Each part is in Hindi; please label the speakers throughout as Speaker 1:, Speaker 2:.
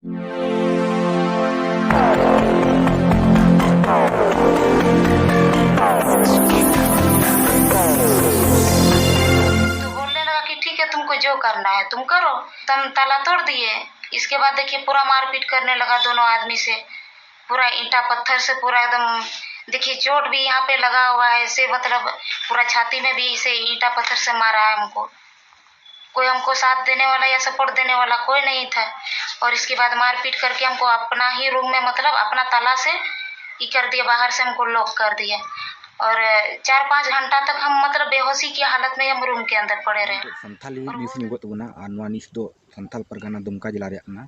Speaker 1: बोलने लगा कि ठीक है, तुमको जो करना है तुम करो। तम ताला तोड़ दिए। इसके बाद देखिए पूरा मारपीट करने लगा दोनों आदमी से, पूरा ईंटा पत्थर से पूरा एकदम। देखिए चोट भी यहाँ पे लगा हुआ है, ऐसे मतलब पूरा छाती में भी इसे ईंटा पत्थर से मारा है हमको। कोई हमको साथ देने वाला या सपोर्ट देने वाला कोई नहीं था। और इसके बाद मारपीट करके हमको अपना ही रूम में मतलब अपना ताला से ये कर दिया, बाहर से हमको लॉक कर दिया। और 4-5 घंटा तक हम मतलब बेहोशी की हालत में हम रूम के अंदर पड़े रहे।
Speaker 2: संथाली न्यूज़ निगो तबना और नवा न्यूज़ दो संथाल परगना दुमका जिला रे कना।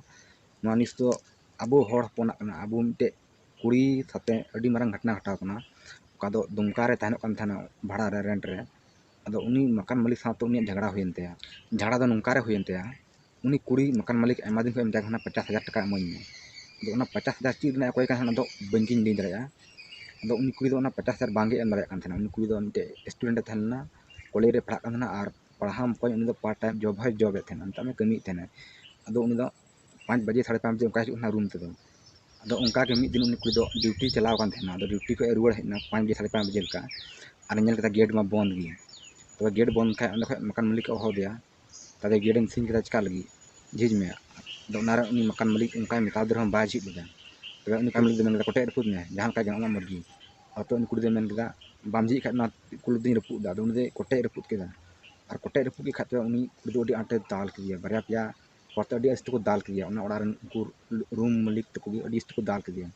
Speaker 2: नवा न्यूज़ दो अबो होड़ हपना कना, अबो मिटे कुड़ी साथे अडी मारंग घटना घटाव कना। ओका दो दुमका रे तहनो कन थाना भाड़ा रे रेंट रे। अदो उनी मकान मालिक साथ उनी झगड़ा हुयन तया। झगड़ा दो नोंका रे हुयन तया। उनी कुड़ी मकान मालिक आयमा दिन को एम जागना 50,000 टाका इमाኝ मे। अदो उना 50,000 चीज रे कोई कान दो बंकिंग दी दरया। अदो उनी कुड़ी दो उना 50,000 बांगे एम दरया कान थाना। उनी कुड़ी दो मिटे स्टूडेंट थाना कॉलेज रे पढ़ा कान और पढ़ाम पॉइंट उनी दो पार्ट टाइम जॉब है जॉब थे अंत में कमी थे। अदो उनी दो 5 बजे 5:30 बजे उनका हिजुना रूम ते दो। अदो उनका के मिद दिन उनी कुड़ी दो ड्यूटी चलाव कान थे। अदो ड्यूटी को रुआड़ हेना 5 बजे 5:30 बजे का और नेल कता गेट में बंद गई। तो गेट बंद खाए अंदर खय मकान मालिक हो दिया तादे गेट सिंह कता चका लगी झिज में। अदो उनारे उनी मकान मालिक उनका मेता दर हम बाजी लगा। तो उनी मकान मालिक मेन कोटे रपुद में जहां का जंगला मर्जी। और तो उनी कुड़ी दे मेन कदा बामजी खय ना कुल दिन रपुद दा। उनी दे कोटे रपुद केदा और कोटे रपुद के खाते उनी कुड़ी दो आटे दाल के दिया बारया पिया पड़ते अडी अस्त को दाल के दिया। उना ओड़ा उनको रूम मालिक तको अडी अस्त को दाल के दिया।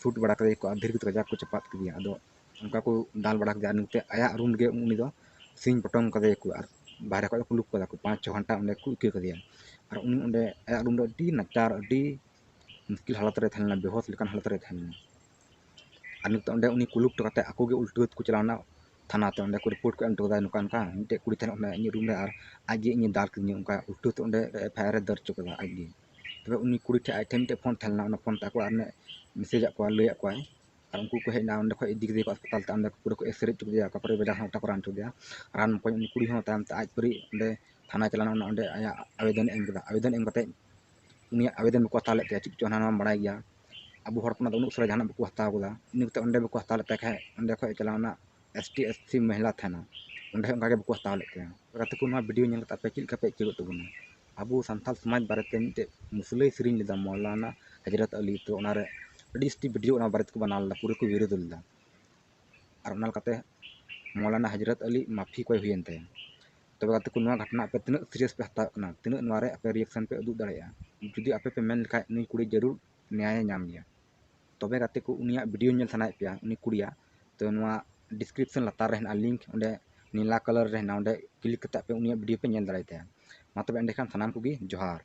Speaker 2: शूट बड़ा करे को अधीर को गजा को चपात के दिया। अदो उनका को दाल बड़ा के दिया नुते आया रूम गे उनी दो सिंह पटंग कदे को और बाहर को लुक कदा को 5-6 घंटा उन्हें को इके कदिया। और उनी उन्हें आया रूम दो अडी नचार अडी मुश्किल हालत रे थलना, बेहोश लेकान हालत रे थलना। और नुते उन्हें उनी कुलुक टकाते आको गे उल्टुत को चलाना थाना ते उन्हें को रिपोर्ट को एम टोदा नुका नुका मिटे कुड़ी थन उन्हें इन रूम रे और आज गे इन दाल के दिया उनका उल्टुत उन्हें एफआईआर दर्ज चुका आज गे। तबे उनी कुड़ी थे आइटम मिटे फोन थलना उन फोन ताको और मैसेज को लय को और उनको को हेना उन्हें खय इदी को अस्पताल ते अंदर पूरा को एक्सरे चुक दिया का पर बेजा हटा को रान चुक दिया। रान को उनी कुड़ी हो ताम ते आज परी उन्हें थाना चलाना उन्हें आया आवेदन एम कदा। आवेदन एम कते उनी आवेदन को हताले ते चिक चोना नाम बड़ाई गया। अबो हड़पना दो उनसरा जहां बको हताव कदा इन कते उन्हें बको हताले ते खाय उन्हें खय चलाना एसटी एससी महिला थाना उन्हें उनका के बको हताले ते कते को ना वीडियो नेल कता पे चिल का पे चिगो तबना। अबो संथाल समाज बारे ते मिटे मुसलई सिरिंग लेदा मौलाना हजरत अली। तो उनारे अडी स्टी वीडियो उना बारे को बनाल पूरे को विरोध लेदा और उनाल कते मौलाना हजरत अली माफी कोई हुयन ते। तबे कते को नवा घटना पे तिना सीरियस पे हता कना तिना नवारे आपे रिएक्शन पे उदुग दाड़िया। जुदी आपे पे मेन लिखा नी कुड़ी जरूर न्याय नाम गया। तबे कते को उनिया वीडियो नेल थाना पे उनी कुड़िया तो नवा डिस्क्रिप्शन लतार रहना लिंक उन्हें नीला कलर रहना उन्हें क्लिक करते पे उनिया वीडियो पे नेल दाड़ाइते। मा तबे एंडे खान सनाम को जोहार।